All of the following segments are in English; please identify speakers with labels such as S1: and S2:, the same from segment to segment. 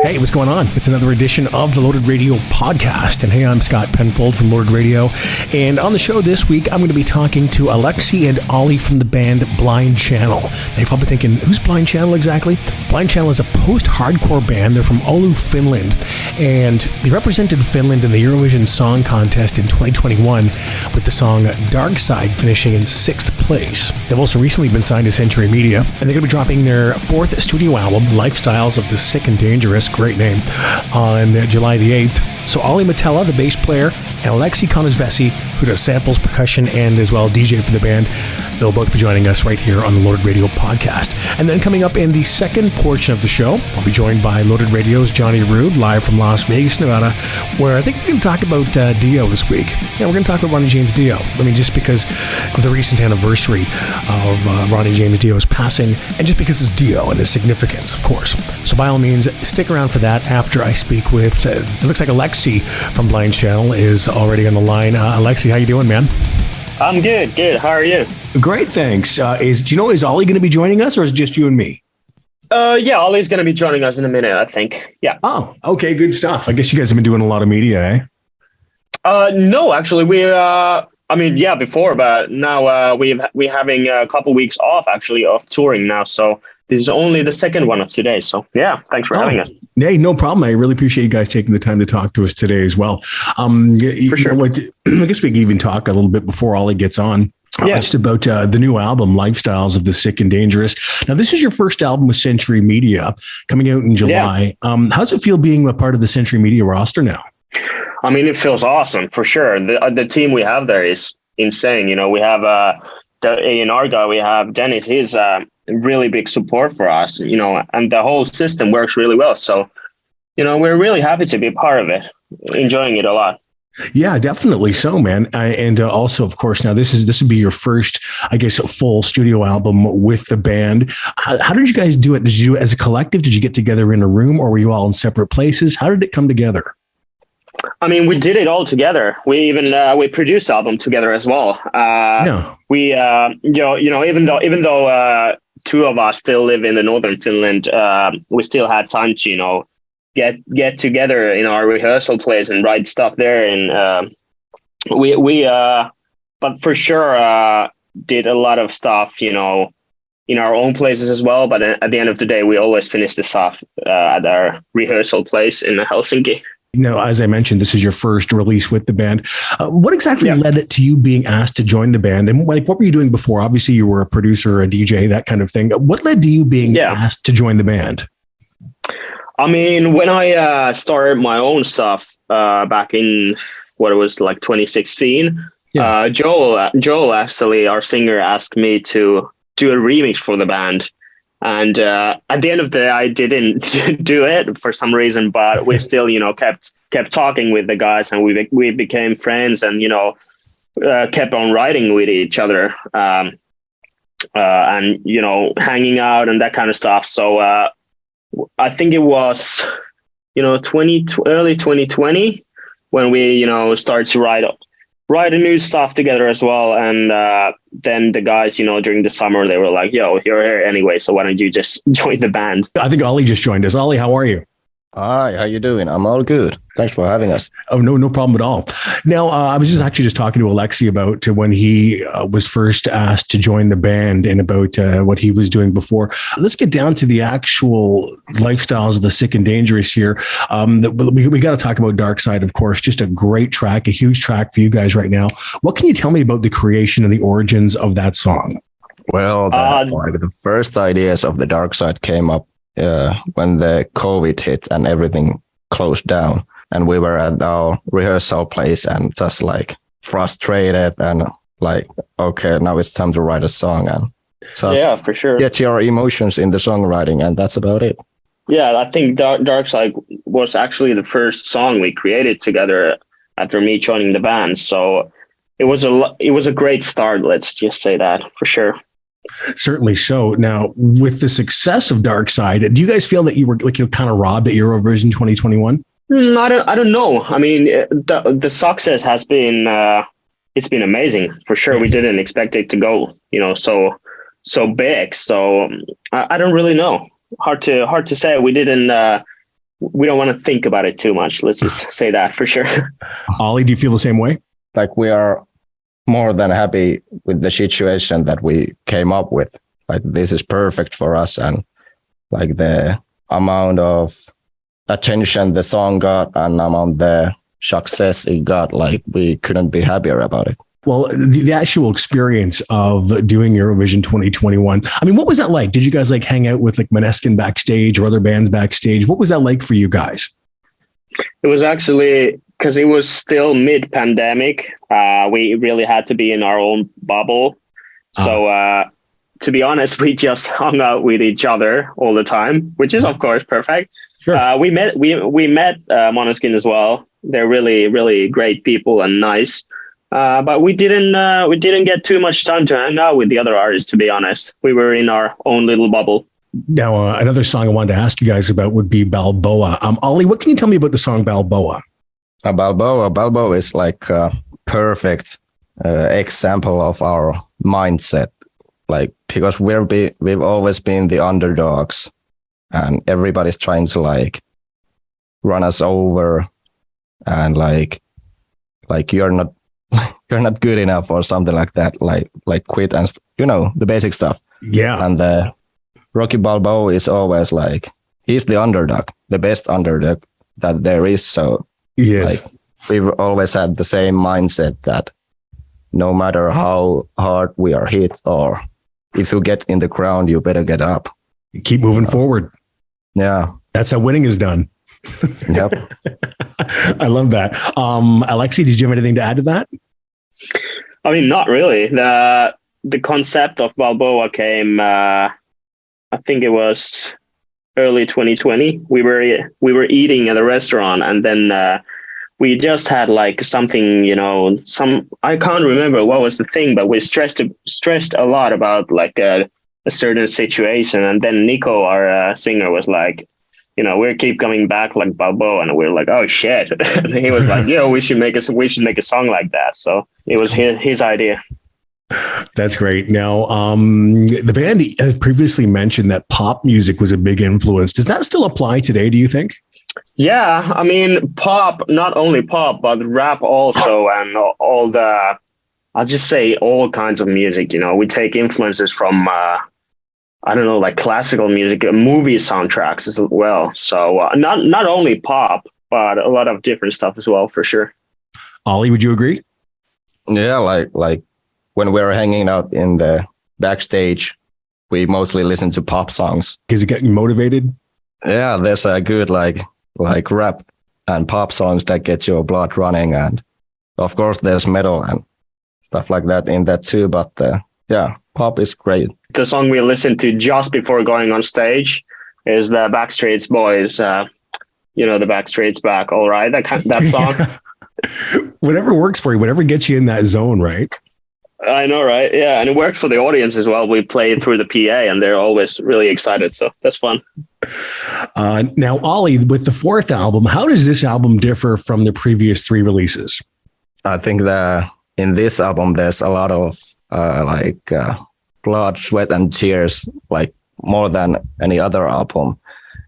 S1: Hey, what's going on? It's another edition of the Loaded Radio podcast. And hey, I'm Scott Penfold from Loaded Radio. And on the show this week, I'm going to be talking to Aleksi and Olli from the band Blind Channel. Now, you're probably thinking, who's Blind Channel exactly? Blind Channel is a post-hardcore band. They're from Oulu, Finland. And they represented Finland in the Eurovision Song Contest in 2021 with the song Dark Side finishing in 6th place. They've also recently been signed to Century Media, and they're going to be dropping their 4th studio album, Lifestyles of the Sick and Dangerous, great name, on July the 8th. So Olli Matela, the bass player, and Aleksi Kaunisvesi, who does samples, percussion, and as well DJ for the band, they'll both be joining us right here on the Loaded Radio podcast. And then coming up in the second portion of the show, I'll be joined by Loaded Radio's Johnny Rude, live from Las Vegas, Nevada, where I think we're going to talk about Dio this week. Yeah, we're going to talk about Ronnie James Dio. I mean, just because of the recent anniversary of Ronnie James Dio's passing, and just because it's Dio and his significance, of course. So by all means, stick around for that after I speak with, it looks like Aleksi from Blind Channel is already on the line. Aleksi, how you doing, man?
S2: I'm good. How are you?
S1: Great, thanks. Do you know, is Olli going to be joining us, or is it just you and me?
S2: Yeah, Ollie's going to be joining us in a minute, I think. Yeah.
S1: Oh, okay, good stuff. I guess you guys have been doing a lot of media, eh?
S2: No, actually, before, but now we're having a couple weeks off, actually, of touring now. So this is only the second one of today. So yeah, thanks for having us.
S1: Hey, no problem. I really appreciate you guys taking the time to talk to us today as well.
S2: For sure.
S1: I guess we can even talk a little bit before Olli gets on. Just about the new album, Lifestyles of the Sick and Dangerous. Now, this is your first album with Century Media coming out in July. Yeah. How's it feel being a part of the Century Media roster now?
S2: I mean, it feels awesome for sure. The team we have there is insane. You know, we have the A&R guy, we have Dennis. He's really big support for us, you know, and the whole system works really well. So, you know, we're really happy to be a part of it, enjoying it a lot.
S1: Yeah, definitely so, man. And also, of course, now this would be your first, I guess, full studio album with the band. How did you guys do it? Did you, as a collective, did you get together in a room, or were you all in separate places? How did it come together?
S2: I mean, we did it all together. We even we produced the album together as well. We even though two of us still live in the northern Finland, we still had time to, you know, get together in our rehearsal place and write stuff there. And but for sure did a lot of stuff, you know, in our own places as well. But at the end of the day, we always finish this off at our rehearsal place in Helsinki.
S1: Now, as I mentioned, this is your first release with the band. What exactly led it to you being asked to join the band? And what were you doing before? Obviously, you were a producer, a DJ, that kind of thing. What led to you being asked to join the band?
S2: I mean, when I started my own stuff back in what it was like 2016, Joel actually, our singer, asked me to do a remix for the band. And at the end of the day, I didn't do it for some reason, but we still, you know, kept talking with the guys, and we became friends, and, you know, kept on writing with each other, and, you know, hanging out and that kind of stuff. So I think it was, you know, early 2020 when we, you know, started to write a new stuff together as well. And then the guys, you know, during the summer, they were like, yo, you're here anyway, so why don't you just join the band?
S1: I think Olli just joined us. Olli, how are you?
S3: Hi, how you doing? I'm all good. Thanks for having us.
S1: Oh, no problem at all. Now, I was just talking to Aleksi about when he was first asked to join the band and about what he was doing before. Let's get down to the actual Lifestyles of the Sick and Dangerous here. We got to talk about Dark Side, of course. Just a great track, a huge track for you guys right now. What can you tell me about the creation and the origins of that song?
S3: Well, the first ideas of the Dark Side came up when the COVID hit and everything closed down, and we were at our rehearsal place and just like frustrated and like, okay, now it's time to write a song, and just
S2: for sure
S3: get your emotions in the songwriting, and that's about it.
S2: Yeah, I think Dark Side was actually the first song we created together after me joining the band. So it was a great start. Let's just say that for sure.
S1: Certainly so. Now, with the success of Dark Side, do you guys feel that you were kind of robbed at Eurovision 2021?
S2: I don't know. I mean, the success has been it's been amazing for sure. We didn't expect it to go, you know, so big. So I don't really know. Hard to say. We didn't we don't want to think about it too much. Let's just say that for sure.
S1: Ollie, do you feel the same way?
S3: Like we are more than happy with the situation that we came up with. Like this is perfect for us, and like the amount of attention the song got and amount the success it got, like we couldn't be happier about it.
S1: Well, the actual experience of doing Eurovision 2021, I mean, what was that like? Did you guys like hang out with like Måneskin backstage or other bands backstage? What was that like for you guys?
S2: It was actually, because it was still mid-pandemic, we really had to be in our own bubble. So to be honest, we just hung out with each other all the time, which is of course perfect. Sure. We met Måneskin as well. They're really, really great people and nice. But we didn't get too much time to hang out with the other artists, to be honest. We were in our own little bubble.
S1: Now, another song I wanted to ask you guys about would be Balboa. Ollie, what can you tell me about the song Balboa?
S3: Balboa is like a perfect example of our mindset. Like, because we've always been the underdogs, and everybody's trying to like run us over, and like you're not good enough or something like that. Like quit and the basic stuff.
S1: Yeah.
S3: And the Rocky Balboa is always like he's the underdog, the best underdog that there is. So
S1: yes,
S3: like we've always had the same mindset that no matter how hard we are hit, or if you get in the ground, you better get up.
S1: Keep moving forward.
S3: Yeah.
S1: That's how winning is done.
S3: Yep.
S1: I love that. Aleksi, did you have anything to add to that?
S2: I mean, not really. The concept of Balboa came, I think it was early 2020. We were eating at a restaurant, and then we just had like something, I can't remember what was the thing, but we stressed a lot about like a certain situation. And then Nico, our singer, was like, we keep coming back like Balboa, and we're like, oh shit. And he was like, yo, we should make a song like that. So it was his idea.
S1: That's great. Now, the band has previously mentioned that pop music was a big influence. Does that still apply today, do you think?
S2: Yeah, I mean, pop, not only pop, but rap also, and all the, I'll just say all kinds of music. We take influences from, I don't know, like classical music, movie soundtracks as well. So not only pop, but a lot of different stuff as well, for sure.
S1: Ollie, would you agree?
S3: Yeah, like when we're hanging out in the backstage, we mostly listen to pop songs.
S1: Because it get you motivated?
S3: Yeah, there's a good like rap and pop songs that get your blood running, and of course there's metal and stuff like that in that too. But yeah, pop is great.
S2: The song we listened to just before going on stage is the Backstreet Boys. The Backstreet's Back, all right. That song.
S1: Whatever works for you, whatever gets you in that zone, right?
S2: I know, right? Yeah, and it worked for the audience as well. We played through the PA, and they're always really excited. So that's fun.
S1: Now, Ollie, with the fourth album, how does this album differ from the previous three releases?
S3: I think that in this album, there's a lot of blood, sweat, and tears, like more than any other album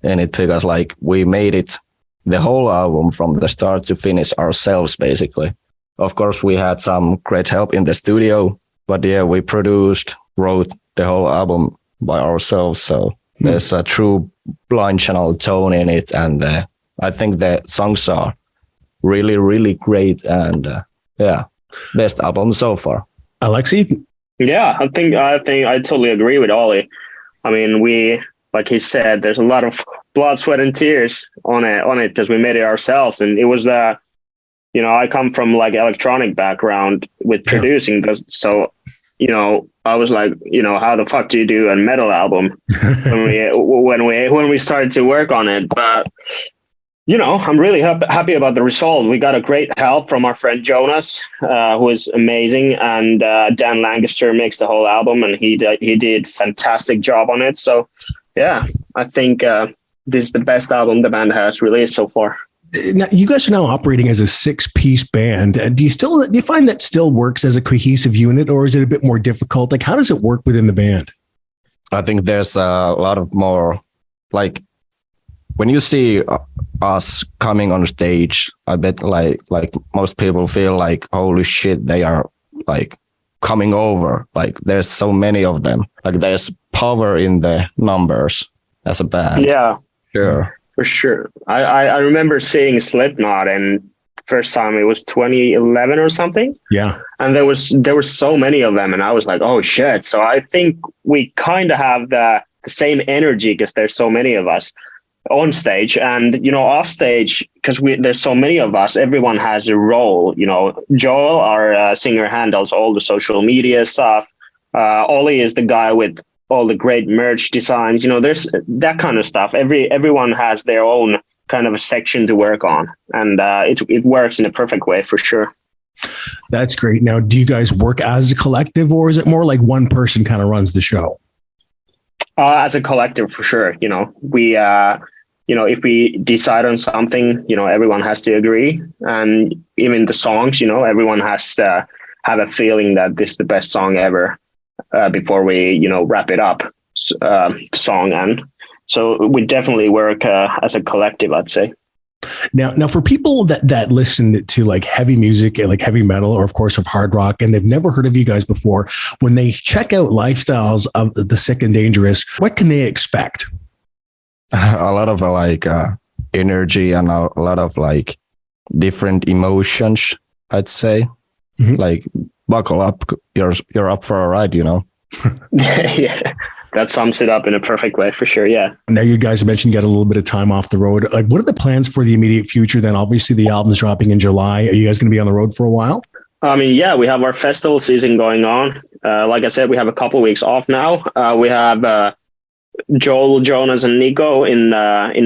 S3: in it, because like we made it the whole album from the start to finish ourselves, basically. Of course, we had some great help in the studio, but yeah, we wrote the whole album by ourselves. So there's a true blind channel tone in it. And I think the songs are really, really great. And best album so far.
S1: Aleksi?
S2: Yeah, I think I totally agree with Ollie. I mean, like he said, there's a lot of blood, sweat, and tears on it because we made it ourselves. And it was I come from like electronic background with producing this. So, I was like, how the fuck do you do a metal album when we started to work on it? But, I'm really happy about the result. We got a great help from our friend Jonas, who is amazing. And Dan Lancaster mixed the whole album, and he did fantastic job on it. So, yeah, I think this is the best album the band has released so far.
S1: Now, you guys are now operating as a 6-piece band. Do you find that still works as a cohesive unit, or is it a bit more difficult? Like, how does it work within the band?
S3: I think there's a lot of more, like, when you see us coming on stage, I bet like most people feel like, holy shit, they are like coming over. Like there's so many of them. Like there's power in the numbers as a band.
S2: Yeah,
S3: sure,
S2: for sure. I remember seeing Slipknot, and first time it was 2011 or something.
S1: Yeah,
S2: and there were so many of them, and I was like, oh shit. So I think we kind of have the same energy because there's so many of us on stage, and off stage, because there's so many of us, everyone has a role. Joel, our singer, handles all the social media stuff. Olli is the guy with all the great merch designs. There's that kind of stuff. Everyone has their own kind of a section to work on, and it works in a perfect way for sure.
S1: That's great. Now, do you guys work as a collective, or is it more like one person kind of runs the show?
S2: As a collective, for sure. We, if we decide on something, everyone has to agree. And even the songs, everyone has to have a feeling that this is the best song ever before we, wrap it up, song. And so we definitely work as a collective, I'd say.
S1: Now, for people that listen to like heavy music, like heavy metal, or of course of hard rock, and they've never heard of you guys before, when they check out Lifestyles of the Sick and Dangerous, what can they expect?
S3: A lot of like energy and a lot of like different emotions, I'd say. Mm-hmm. Like buckle up, you're up for a ride,
S2: Yeah, that sums it up in a perfect way for sure. Yeah.
S1: Now you guys mentioned you got a little bit of time off the road. Like, what are the plans for the immediate future? Then obviously the album's dropping in July. Are you guys going to be on the road for a while?
S2: I mean, yeah, we have our festival season going on. Like I said, we have a couple of weeks off now. We have Joel, Jonas, and Nico in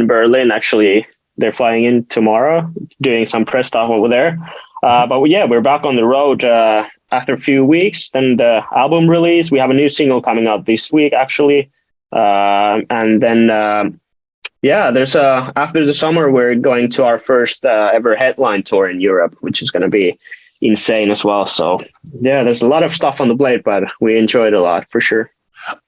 S2: Berlin. Actually, they're flying in tomorrow, doing some press stuff over there. But yeah, we're back on the road after a few weeks. Then the album release. We have a new single coming out this week, actually. And then, there's after the summer, we're going to our first ever headline tour in Europe, which is going to be insane as well. So yeah, there's a lot of stuff on the plate, but we enjoy it a lot for sure.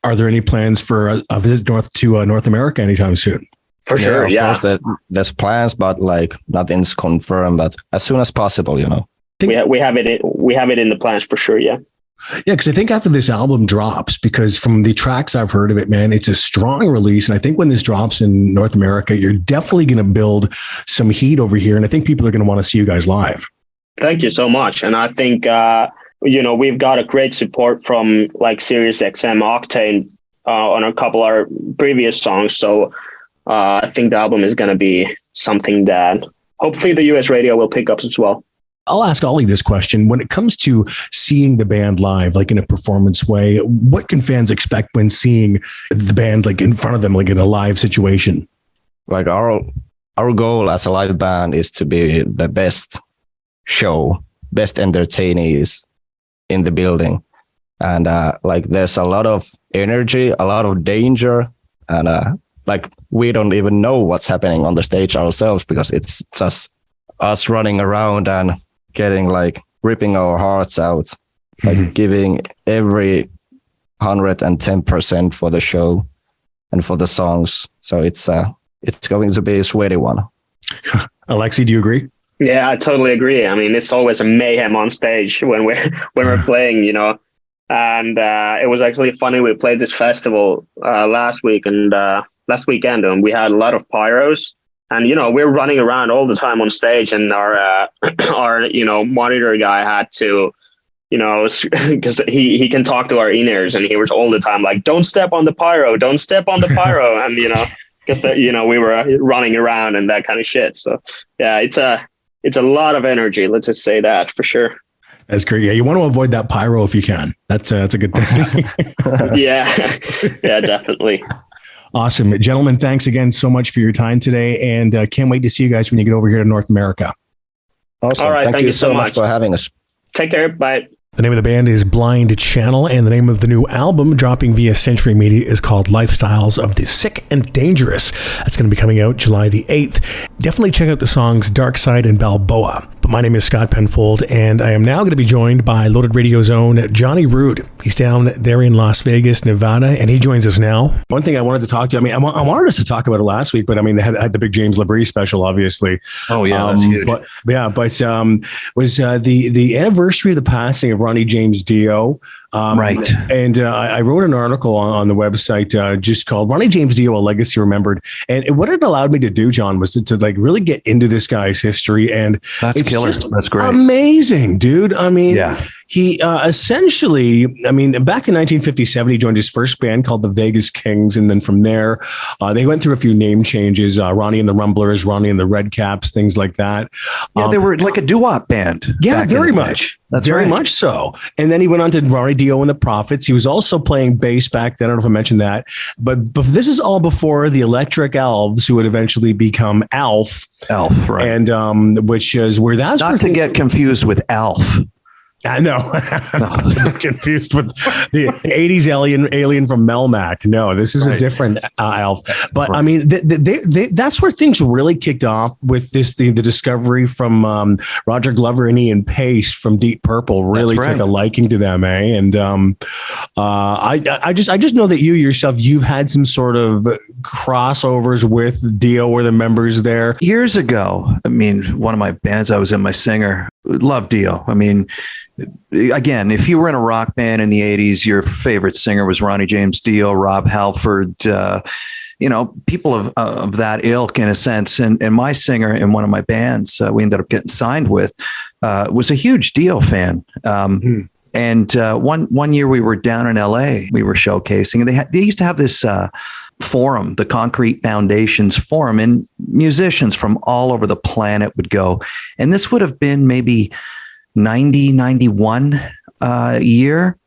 S1: Are there any plans for a visit to North America anytime soon?
S2: For sure, yeah.
S3: Of course, there's plans, but like nothing's confirmed. But as soon as possible,
S2: we have it in the plans for sure. Yeah.
S1: Yeah, because I think after this album drops, because from the tracks I've heard of it, man, it's a strong release. And I think when this drops in North America, you're definitely going to build some heat over here. And I think people are going to want to see you guys live.
S2: Thank you so much. And I think, we've got a great support from like Sirius XM Octane on a couple of our previous songs. So I think the album is going to be something that hopefully the US radio will pick up as well.
S1: I'll ask Olli this question. When it comes to seeing the band live, like in a performance way, what can fans expect when seeing the band like in front of them, like in a live situation?
S3: Like our goal as a live band is to be the best show, best entertainers in the building. And like there's a lot of energy, a lot of danger, and like we don't even know what's happening on the stage ourselves because it's just us running around and getting like ripping our hearts out, like giving every 110% for the show and for the songs. So it's going to be a sweaty one.
S1: Aleksi, do you agree?
S2: Yeah, I totally agree. I mean, it's always a mayhem on stage when we're playing, And it was actually funny. We played this festival last weekend, and we had a lot of pyros. And we're running around all the time on stage, and our monitor guy had to, because he can talk to our in-ears, and he was all the time like, "Don't step on the pyro, don't step on the pyro," and because we were running around and that kind of shit. So yeah, it's a lot of energy. Let's just say that for sure.
S1: That's great. Yeah, you want to avoid that pyro if you can. That's a good thing.
S2: Yeah, definitely.
S1: Awesome. Gentlemen, thanks again so much for your time today, and can't wait to see you guys when you get over here to North America.
S3: Awesome.
S2: All right. Thank you so much
S3: for having us.
S2: Take care. Bye.
S1: The name of the band is Blind Channel, and the name of the new album dropping via Century Media is called Lifestyles of the Sick and Dangerous. That's going to be coming out July the 8th. Definitely check out the songs Dark Side and Balboa. But my name is Scott Penfold, and I am now going to be joined by Loaded Radio's own Johnny Root. He's down there in Las Vegas, Nevada, and he joins us now. One thing I wanted to talk to you, I wanted us to talk about it last week, but they had the big James Labrie special, obviously.
S4: Oh, yeah, that's huge.
S1: But was the anniversary of the passing of Ronnie James Dio.
S4: Right.
S1: And I wrote an article on the website just called Ronnie James Dio, A Legacy Remembered. And what it allowed me to do, John, was to like really get into this guy's history. And
S4: that's killer. That's great.
S1: Amazing, dude. He essentially, back in 1957, he joined his first band called the Vegas Kings. And then from there, they went through a few name changes, Ronnie and the Rumblers, Ronnie and the Redcaps, things like that.
S4: Yeah, they were like a doo-wop band.
S1: Yeah, very much. That's very much so. And then he went on to Ronnie Dio and the Prophets. He was also playing bass back then. I don't know if I mentioned that. But this is all before the Electric Elves, who would eventually become Alf.
S4: Alf, right.
S1: And which is where that's...
S4: Not to get confused with Alf.
S1: I know. I'm confused with the 80s alien from Melmac. No, this is a different Alf. But that's where things really kicked off with the discovery from Roger Glover and Ian Pace from Deep Purple really took a liking to them, eh? And I just know that you yourself, you've had some sort of crossovers with Dio or the members there.
S4: Years ago, one of my bands I was in, my singer, loved Dio. Again, if you were in a rock band in the 80s, your favorite singer was Ronnie James Dio, Rob Halford, people of that ilk in a sense. And my singer in one of my bands we ended up getting signed with was a huge Dio fan. And one year we were down in LA, we were showcasing, and they used to have this forum, the Concrete Foundations Forum, and musicians from all over the planet would go. And this would have been maybe 91 year.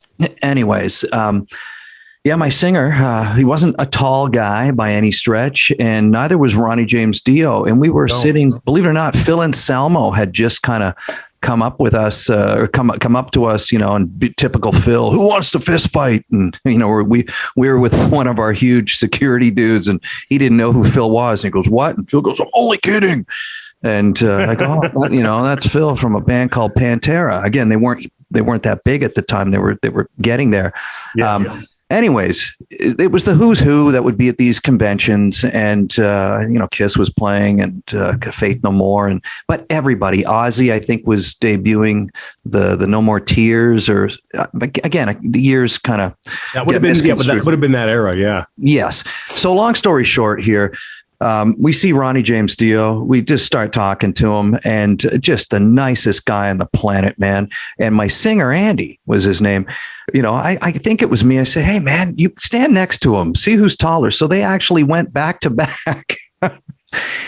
S4: Anyways, my singer, he wasn't a tall guy by any stretch, and neither was Ronnie James Dio. And we were sitting, believe it or not, Phil Anselmo had just kind of come up with us, or come up to us, and typical Phil, who wants to fist fight? And, we were with one of our huge security dudes, and he didn't know who Phil was. And he goes, "What?" And Phil goes, "I'm only kidding." And I go, that's Phil from a band called Pantera. Again, they weren't that big at the time. They were getting there. Anyways, it was the who's who that would be at these conventions, and Kiss was playing, and Faith No More, but everybody. Ozzy, I think, was debuting the No More Tears, or again, the years kind of
S1: that would have been that would have been that era, yeah.
S4: Yes. So long story short here. We see Ronnie James Dio. We just start talking to him, and just the nicest guy on the planet, man. And my singer, Andy, was his name. I think it was me. I said, "Hey, man, you stand next to him. See who's taller." So they actually went back to back.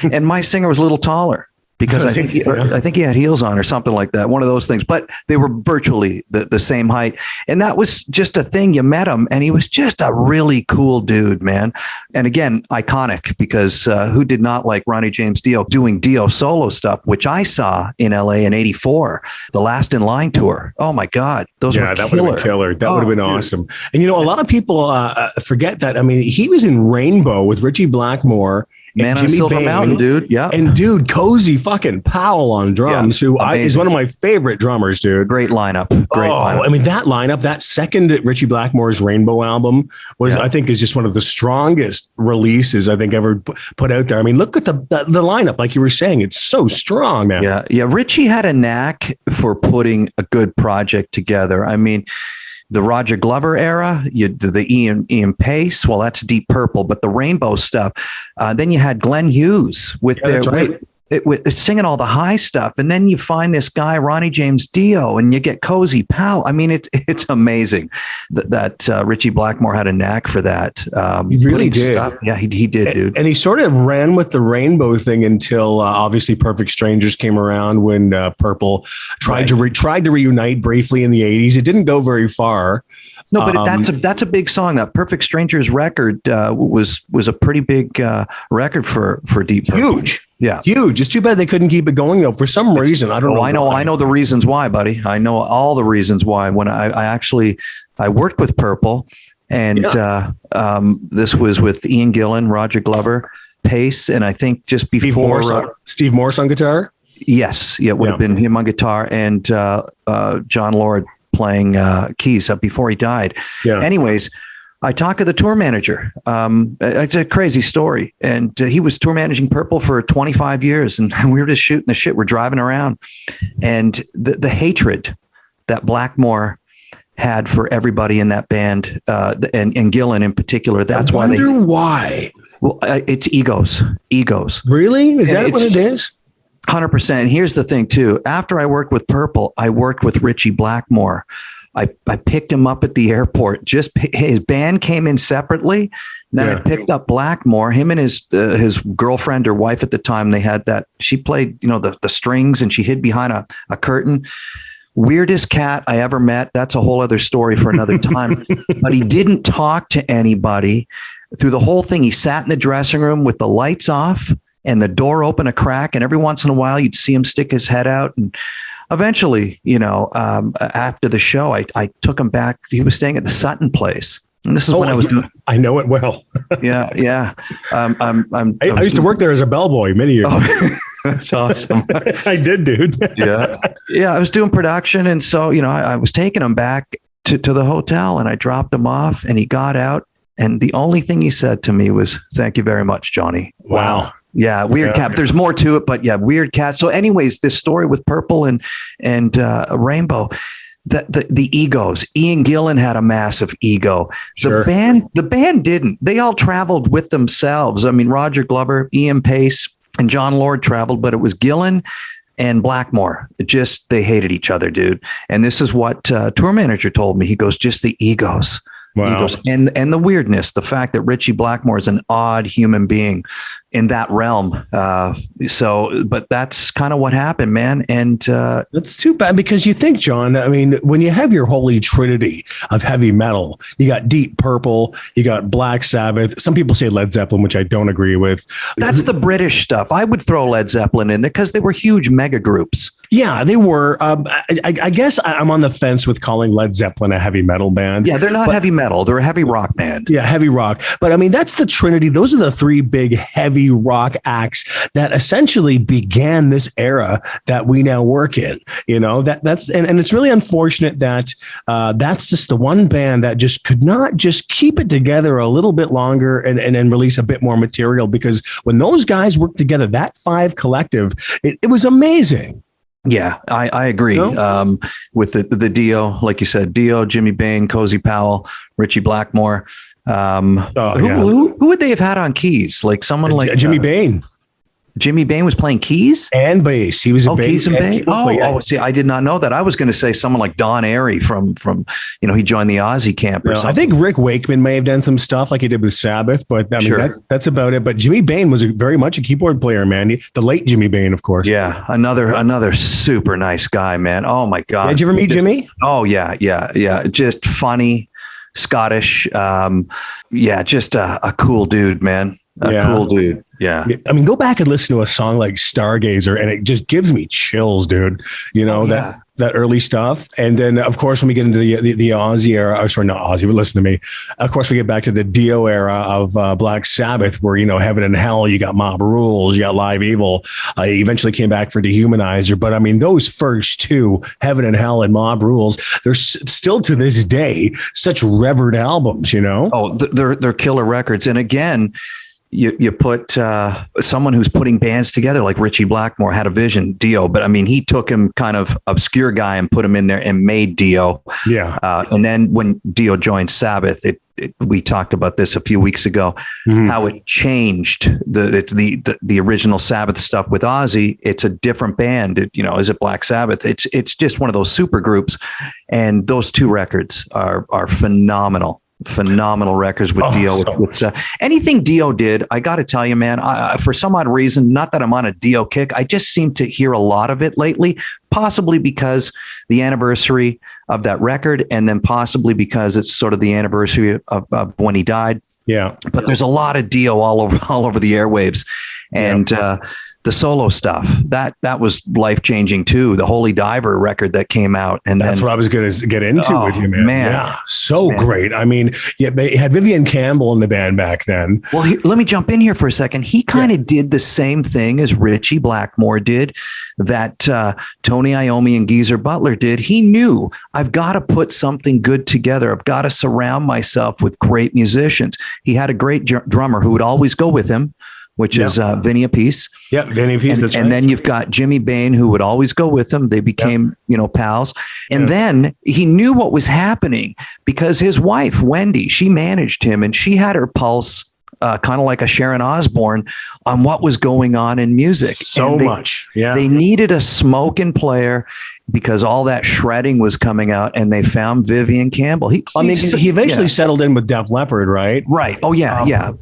S4: And my singer was a little taller, because I think he had heels on or something like that. One of those things, but they were virtually the same height. And that was just a thing. You met him, and he was just a really cool dude, man. And again, iconic, because who did not like Ronnie James Dio doing Dio solo stuff, which I saw in LA in '84, the Last in Line tour. Oh my God. Those were
S1: that would have been killer. That would have been awesome. And, a lot of people forget that. He was in Rainbow with Richie Blackmore.
S4: Man on Silver Mountain, dude. Yeah.
S1: And dude, Cozy fucking Powell on drums, who is one of my favorite drummers, dude.
S4: Great lineup. Lineup.
S1: That lineup, that second Richie Blackmore's Rainbow album was, I think, is just one of the strongest releases I think ever put out there. Look at the lineup, like you were saying, it's so strong, man.
S4: Yeah. Richie had a knack for putting a good project together. The Roger Glover era, the Ian Pace, well, that's Deep Purple, but the Rainbow stuff. Then you had Glenn Hughes with singing all the high stuff. And then you find this guy, Ronnie James Dio, and you get Cozy Powell. It's amazing that Richie Blackmore had a knack for that.
S1: He really did.
S4: Stuff. Yeah, he did, dude.
S1: And he sort of ran with the Rainbow thing until obviously Perfect Strangers came around, when Purple tried to reunite briefly in the 80s. It didn't go very far.
S4: No, but that's a big song. That Perfect Strangers record was a pretty big record for Deep Purple.
S1: Huge. Yeah. Huge. It's too bad they couldn't keep it going, though. For some reason, I don't know.
S4: I know the reasons why, buddy. I know all the reasons why. When I worked with Purple, and this was with Ian Gillan, Roger Glover, Pace, and I think just before
S1: Steve Morse on guitar.
S4: Yes. Yeah, it would have been him on guitar and John Lord playing keys before he died. Yeah. Anyways, I talked to the tour manager. It's a crazy story. And he was tour managing Purple for 25 years. And we were just shooting the shit. We're driving around. And the hatred that Blackmore had for everybody in that band, and Gillan in particular, that's why they... why? Well, it's egos.
S1: Really? Is that what it is?
S4: 100%. And here's the thing, too. After I worked with Purple, I worked with Richie Blackmore. I picked him up at the airport. Just his band came in separately. Then I picked up Blackmore. Him and his girlfriend or wife at the time, they had that. She played, the strings, and she hid behind a curtain. Weirdest cat I ever met. That's a whole other story for another time. But he didn't talk to anybody through the whole thing. He sat in the dressing room with the lights off and the door open a crack. And every once in a while, you'd see him stick his head out. And eventually, after the show, I took him back. He was staying at the Sutton place. And this is when I was doing.
S1: I know it well.
S4: Yeah.
S1: I used to work there as a bellboy many years ago.
S4: That's awesome.
S1: I did, dude.
S4: Yeah. I was doing production. And so, I was taking him back to the hotel, and I dropped him off, and he got out. And the only thing he said to me was, "Thank you very much, Johnny."
S1: Wow.
S4: Yeah, weird cat. There's more to it, but weird cat. So anyways, this story with Purple and Rainbow, the egos. Ian Gillan had a massive ego. The band didn't. They all traveled with themselves. I mean, Roger Glover, Ian Pace, and John Lord traveled, but it was Gillan and Blackmore. They hated each other, dude. And this is what tour manager told me. He goes, just the egos. Wow. Egos and the weirdness, the fact that Richie Blackmore is an odd human being in that realm. But that's kind of what happened, man. And
S1: that's too bad, because you think, John, I mean, when you have your holy trinity of heavy metal, you got Deep Purple, you got Black Sabbath. Some people say Led Zeppelin, which I don't agree with.
S4: That's the British stuff. I would throw Led Zeppelin in there because they were huge mega groups.
S1: Yeah, they were. I guess I'm on the fence with calling Led Zeppelin a heavy metal band.
S4: Yeah, they're not heavy metal. They're a heavy rock band.
S1: Yeah, heavy rock. But I mean, that's the trinity. Those are the three big heavy rock acts that essentially began this era that we now work in. That's it's really unfortunate that that's just the one band that just could not just keep it together a little bit longer and release a bit more material, because when those guys worked together, that five collective, it was amazing.
S4: Yeah, I agree. With the Dio, like you said, Dio, Jimmy Bain, Cozy Powell, Richie Blackmore. Who would they have had on keys? Like someone like
S1: Jimmy Bain.
S4: Jimmy Bain was playing keys
S1: and bass. He was a bass
S4: and bass. See, I did not know that. I was going to say someone like Don Airey from he joined the Aussie camp or something.
S1: I think Rick Wakeman may have done some stuff like he did with Sabbath, but I mean that's about it. But Jimmy Bain was very much a keyboard player, man. The late Jimmy Bain, of course.
S4: Yeah, another super nice guy, man. Oh my God.
S1: Did you ever meet Jimmy?
S4: Oh yeah. Just funny, Scottish. Just a cool dude, man. Cool dude. Yeah.
S1: I mean, go back and listen to a song like Stargazer, and it just gives me chills, dude. That early stuff. And then, of course, when we get into the Aussie era, not Aussie, but listen to me. Of course, we get back to the Dio era of Black Sabbath, where, Heaven and Hell, you got Mob Rules, you got Live Evil. He eventually came back for Dehumanizer. But I mean, those first two, Heaven and Hell and Mob Rules, they're still to this day such revered albums,
S4: Oh, they're killer records. And again, you put someone who's putting bands together like Richie Blackmore had a vision, Dio, but I mean, he took him kind of obscure guy and put him in there and made Dio.
S1: Yeah.
S4: And then when Dio joined Sabbath, we talked about this a few weeks ago, how it changed the original Sabbath stuff with Ozzy. It's a different band. Is it Black Sabbath? It's just one of those super groups. And those two records are phenomenal. Phenomenal records with Dio. With anything Dio did, I got to tell you, man, for some odd reason, not that I'm on a Dio kick, I just seem to hear a lot of it lately, possibly because the anniversary of that record, and then possibly because it's sort of the anniversary of when he died.
S1: Yeah.
S4: But there's a lot of Dio all over the airwaves. And the solo stuff, that was life changing too. The Holy Diver record that came out, and
S1: that's what I was going to get into with you, man. Yeah, so great. I mean, yeah, they had Vivian Campbell in the band back then.
S4: Well, let me jump in here for a second. He kind of did the same thing as Richie Blackmore did, that Tony Iommi and Geezer Butler did. He knew, I've got to put something good together. I've got to surround myself with great musicians. He had a great drummer who would always go with him, which is Vinny Appice.
S1: Yeah, Vinny Appice. That's right.
S4: And then you've got Jimmy Bain, who would always go with him. They became, pals. And then he knew what was happening because his wife, Wendy, she managed him, and she had her pulse kind of like a Sharon Osbourne on what was going on in music. They needed a smoking player because all that shredding was coming out, and they found Vivian Campbell. He
S1: eventually settled in with Def Leppard, right?
S4: Right. Oh, yeah.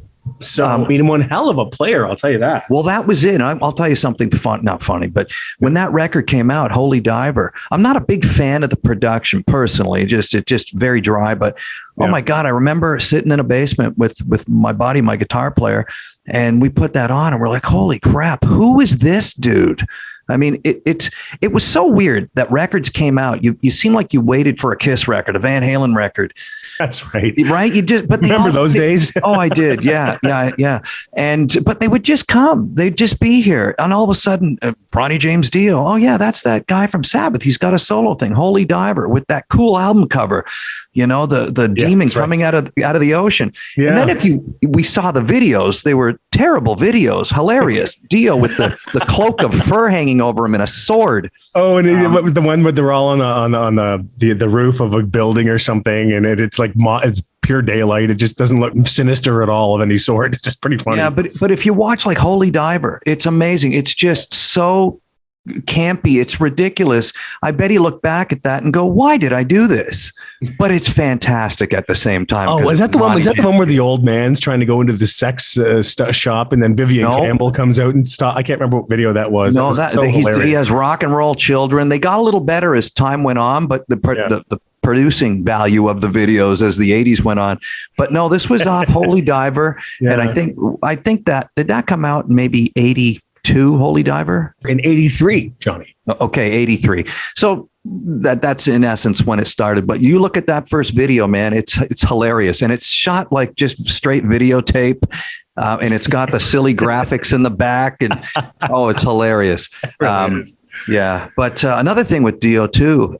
S1: So, I mean, one hell of a player, I'll tell you that.
S4: Well, that was it. I'll tell you something fun, not funny, but when that record came out, Holy Diver, I'm not a big fan of the production personally. It's just very dry. But oh my God, I remember sitting in a basement with my buddy, my guitar player, and we put that on, and we're like, holy crap, who is this dude? I mean, it was so weird that records came out. You seem like you waited for a Kiss record, a Van Halen record.
S1: That's right.
S4: Right? You did. But
S1: remember those days?
S4: Oh, I did. Yeah. But they would just come. They'd just be here. And all of a sudden, Ronnie James Dio. Oh, yeah, that's that guy from Sabbath. He's got a solo thing, Holy Diver, with that cool album cover. The demon coming out of the ocean. Yeah. And then we saw the videos, they were terrible videos, hilarious. Dio with the cloak of fur hanging over him and a sword.
S1: Oh, and what was the one where they're all on the roof of a building or something, and it's like it's pure daylight. It just doesn't look sinister at all of any sort. It's just pretty funny.
S4: Yeah, but if you watch like Holy Diver, it's amazing. It's just so campy. It's ridiculous. I bet he looked back at that and go, why did I do this? But it's fantastic at the same time.
S1: Oh, is that the one? Was that the one where the old man's trying to go into the sex shop, and then Vivian Campbell comes out and stop? I can't remember what video that was.
S4: No, he has Rock and Roll Children. They got a little better as time went on, but the producing value of the videos as the 80s went on. But no, this was off Holy Diver. And I think that did that come out in maybe 82, Holy Diver?
S1: In 83, Johnny.
S4: Okay, 83. So that's in essence when it started. But you look at that first video, man, it's hilarious. And it's shot like just straight videotape. And it's got the silly graphics in the back. And it's hilarious. Yeah. But another thing with Dio too,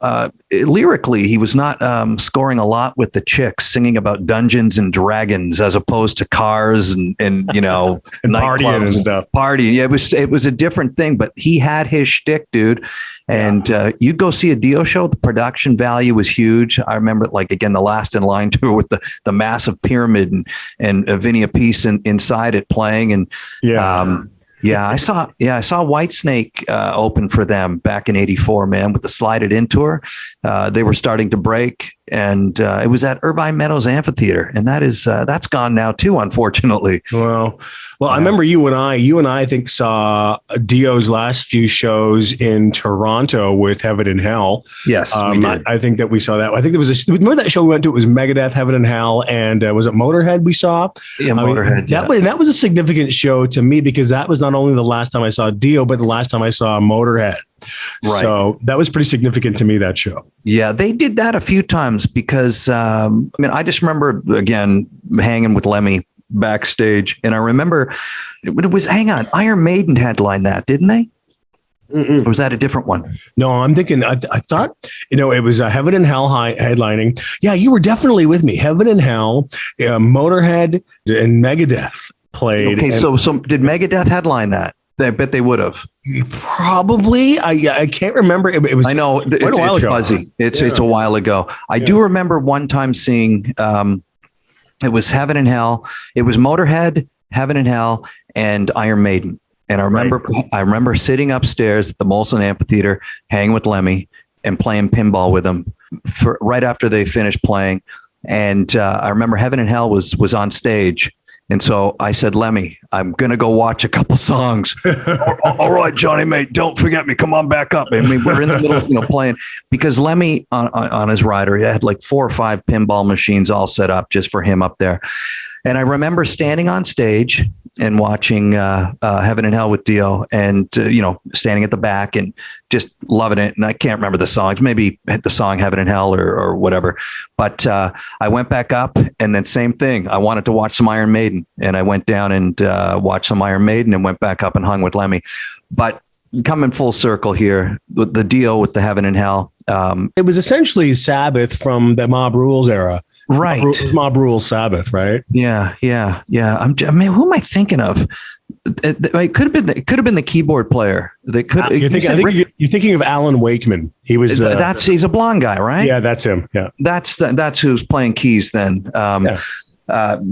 S4: lyrically, he was not scoring a lot with the chicks, singing about Dungeons and Dragons as opposed to cars and and
S1: partying and stuff.
S4: Partying. Yeah, it was a different thing, but he had his shtick, dude. And you'd go see a Dio show. The production value was huge. I remember, like, again, the Last in Line tour with the massive pyramid and Vinny Appice inside it playing. And I saw Whitesnake open for them back in '84, man, with the Slide It In tour. They were starting to break, and it was at Irvine Meadows Amphitheater, and that's gone now too, unfortunately.
S1: Well, I remember you and I think saw Dio's last few shows in Toronto with Heaven and Hell.
S4: Yes, we did.
S1: I think that we saw that. I think there was remember that show we went to? It was Megadeth, Heaven and Hell, and was it Motorhead we saw?
S4: Yeah, Motorhead.
S1: That was a significant show to me because that was not only the last time I saw Dio, but the last time I saw Motorhead. Right. So that was pretty significant to me, that show.
S4: Yeah, they did that a few times because, I just remember, again, hanging with Lemmy backstage. And I remember it was, Iron Maiden headlined that, didn't they? Mm-mm. Or was that a different one?
S1: No, I'm thinking, I thought, it was Heaven and Hell headlining. Yeah, you were definitely with me. Heaven and Hell, Motorhead, and Megadeth played.
S4: Okay, so did Megadeth headline that? I bet they would have.
S1: Probably. I can't remember. It was.
S4: I know it's a while ago. Fuzzy. It's a while ago. I do remember one time seeing. It was Heaven and Hell. It was Motorhead, Heaven and Hell, and Iron Maiden. And I remember sitting upstairs at the Molson Amphitheater, hanging with Lemmy and playing pinball with him right after they finished playing. And I remember Heaven and Hell was on stage. And so I said, Lemmy, I'm going to go watch a couple songs. All right, Johnny, mate, don't forget me. Come on back up. I mean, we're in the middle, playing, because Lemmy on his rider, he had like 4 or 5 pinball machines all set up just for him up there. And I remember standing on stage and watching Heaven and Hell with Dio, and standing at the back and just loving it. And I can't remember the songs, maybe the song Heaven and Hell or whatever. But I went back up, and then same thing. I wanted to watch some Iron Maiden, and I went down and watched some Iron Maiden and went back up and hung with Lemmy. But coming full circle here, with the Dio with the Heaven and Hell.
S1: It was essentially Sabbath from the Mob Rules era.
S4: Right.
S1: It was Mob Rules Sabbath, right?
S4: Yeah. Who am I thinking of? It could have been the keyboard player.
S1: You're thinking of Alan Wakeman. He was
S4: he's a blonde guy, right?
S1: Yeah, that's him. Yeah,
S4: that's who's playing keys then.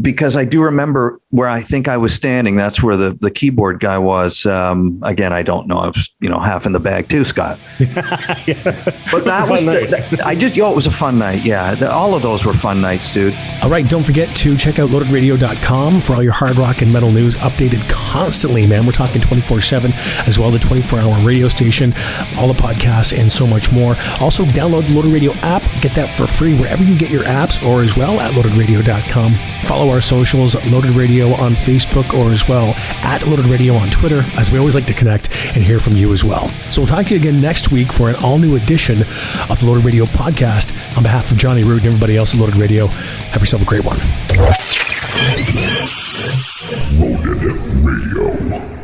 S4: Because I do remember where I think I was standing. That's where the keyboard guy was. Again, I don't know. I was, half in the bag too, Scott. But that was it was a fun night. Yeah. All of those were fun nights, dude.
S1: All right. Don't forget to check out loadedradio.com for all your hard rock and metal news updated constantly, man. We're talking 24/7 as well. The 24-hour radio station, all the podcasts and so much more. Also download the Loaded Radio app. Get that for free wherever you get your apps, or as well at loadedradio.com. Follow our socials, Loaded Radio on Facebook, or as well at Loaded Radio on Twitter, as we always like to connect and hear from you as well. So we'll talk to you again next week for an all-new edition of the Loaded Radio podcast. On behalf of Johnny Root and everybody else at Loaded Radio, have yourself a great one.
S5: Loaded Radio.